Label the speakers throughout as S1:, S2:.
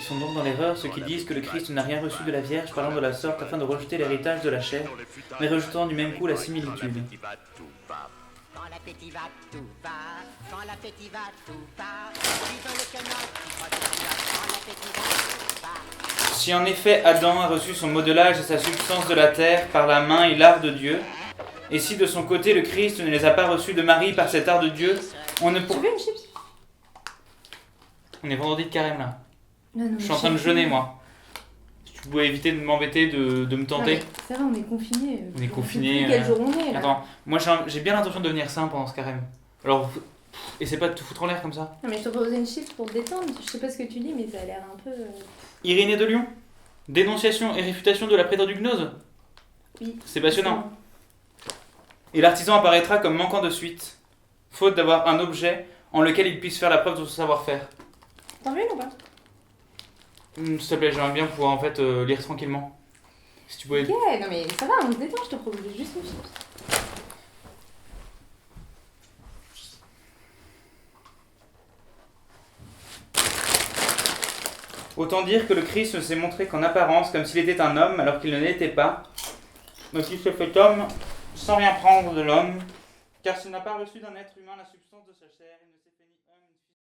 S1: Ils sont donc dans l'erreur ceux qui disent que le Christ n'a rien reçu de la Vierge, parlant de la sorte afin de rejeter l'héritage de la chair, mais rejetant du même coup la similitude.
S2: Quand l'appétit va, tout va. Quand l'appétit va, tout va. Disons le canard qui croit que tu vas. Quand l'appétit va, tout va.
S1: Si en effet Adam a reçu son modelage et sa substance de la terre par la main et l'art de Dieu, et si de son côté le Christ ne les a pas reçus de Marie par cet art de Dieu, on ne peut...
S3: Tu veux une chips?
S1: On est vendredi de carême là.
S3: Non,
S1: Je suis en train de jeûner moi. Si tu pouvais éviter de m'embêter, de me tenter.
S3: Ça va, on est confinés.
S1: On est confinés.
S3: Quel jour on est là?
S1: Attends, moi j'ai bien l'intention de devenir sain pendant ce carême. Alors, essaie pas de te foutre en l'air comme ça.
S3: Non mais je te propose une chips pour te détendre. Je sais pas ce que tu dis mais ça a l'air un peu...
S1: Irénée de Lyon. Dénonciation et réfutation de la prétendue gnose.
S3: Oui.
S1: C'est passionnant. Et l'artisan apparaîtra comme manquant de suite, faute d'avoir un objet en lequel il puisse faire la preuve de son savoir-faire.
S3: T'en veux une ou pas?
S1: S'il te plaît, j'aimerais bien pouvoir en fait lire tranquillement. Si tu pouvais...
S3: Ok, non mais ça va, on se détend, je te propose juste une chips.
S1: Autant dire que le Christ ne s'est montré qu'en apparence comme s'il était un homme alors qu'il ne l'était pas, mais qu'il s'est fait homme sans rien prendre de l'homme, car s'il n'a pas reçu d'un être humain la substance de sa chair, il ne s'est fait ni homme ni fils.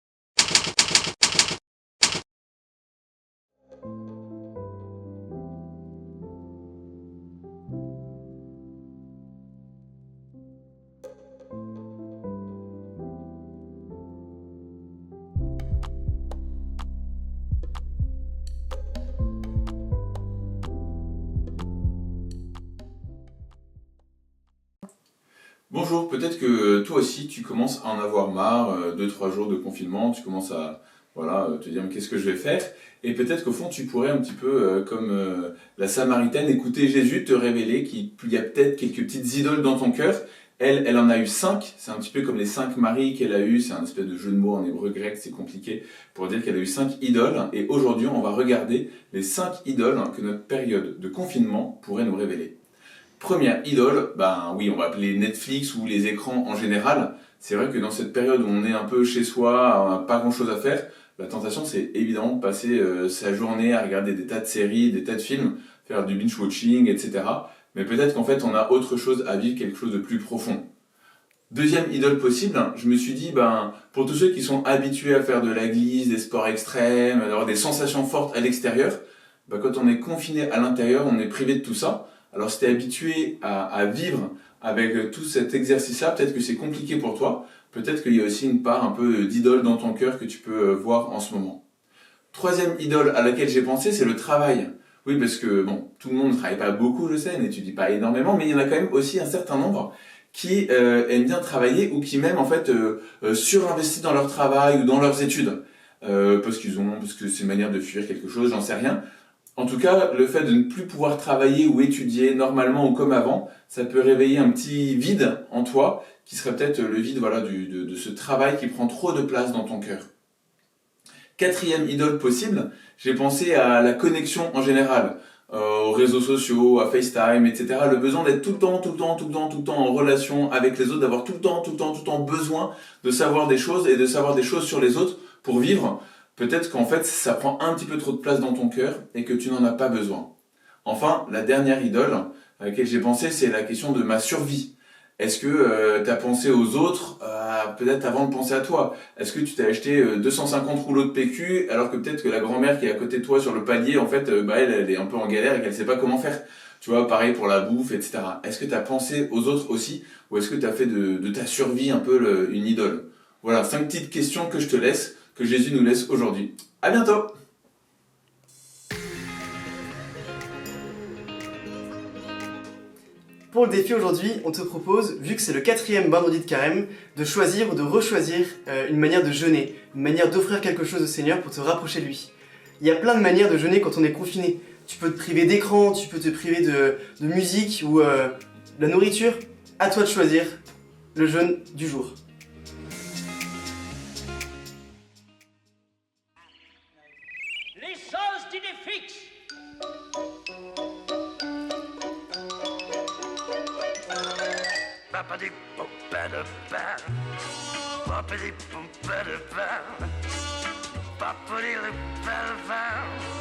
S4: Bonjour, peut-être que toi aussi tu commences à en avoir marre, 2-3 jours de confinement, tu commences à te dire mais qu'est-ce que je vais faire? Et peut-être qu'au fond tu pourrais un petit peu, comme la Samaritaine, écouter Jésus te révéler qu'il y a peut-être quelques petites idoles dans ton cœur. Elle en a eu 5, c'est un petit peu comme les 5 maris qu'elle a eu, c'est un espèce de jeu de mots en hébreu grec, c'est compliqué, pour dire qu'elle a eu 5 idoles. Et aujourd'hui on va regarder les 5 idoles que notre période de confinement pourrait nous révéler. Première idole, ben oui, on va appeler Netflix ou les écrans en général. C'est vrai que dans cette période où on est un peu chez soi, on n'a pas grand chose à faire, la tentation c'est évidemment de passer sa journée à regarder des tas de séries, des tas de films, faire du binge-watching, etc. Mais peut-être qu'en fait on a autre chose à vivre, quelque chose de plus profond. Deuxième idole possible, je me suis dit, ben, pour tous ceux qui sont habitués à faire de la glisse, des sports extrêmes, d'avoir des sensations fortes à l'extérieur, ben, quand on est confiné à l'intérieur, on est privé de tout ça. Alors si tu es habitué à vivre avec tout cet exercice-là, peut-être que c'est compliqué pour toi. Peut-être qu'il y a aussi une part un peu d'idole dans ton cœur que tu peux voir en ce moment. Troisième idole à laquelle j'ai pensé, c'est le travail. Oui, parce que bon, tout le monde ne travaille pas beaucoup, je sais, n'étudie pas énormément, mais il y en a quand même aussi un certain nombre qui aiment bien travailler ou qui même en fait surinvestissent dans leur travail ou dans leurs études. Parce que c'est une manière de fuir quelque chose, j'en sais rien. En tout cas, le fait de ne plus pouvoir travailler ou étudier normalement ou comme avant, ça peut réveiller un petit vide en toi, qui serait peut-être le vide de ce travail qui prend trop de place dans ton cœur. Quatrième idole possible, j'ai pensé à la connexion en général, aux réseaux sociaux, à FaceTime, etc. Le besoin d'être tout le temps en relation avec les autres, d'avoir tout le temps besoin de savoir des choses et de savoir des choses sur les autres pour vivre. Peut-être qu'en fait, ça prend un petit peu trop de place dans ton cœur et que tu n'en as pas besoin. Enfin, la dernière idole à laquelle j'ai pensé, c'est la question de ma survie. Est-ce que tu as pensé aux autres peut-être avant de penser à toi? Est-ce que tu t'es acheté 250 rouleaux de PQ alors que peut-être que la grand-mère qui est à côté de toi sur le palier, en fait, elle est un peu en galère et qu'elle sait pas comment faire? Tu vois, pareil pour la bouffe, etc. Est-ce que tu as pensé aux autres aussi? Ou est-ce que tu as fait de ta survie un peu une idole? Voilà, 5 petites questions que je te laisse, que Jésus nous laisse aujourd'hui. À bientôt!
S5: Pour le défi aujourd'hui, on te propose, vu que c'est le 4e vendredi de carême, de choisir ou de rechoisir une manière de jeûner, une manière d'offrir quelque chose au Seigneur pour te rapprocher de lui. Il y a plein de manières de jeûner quand on est confiné. Tu peux te priver d'écran, tu peux te priver de musique ou de la nourriture. À toi de choisir le jeûne du jour.
S2: Les choses d'idée fixe.
S6: Stoppity-loo, bell,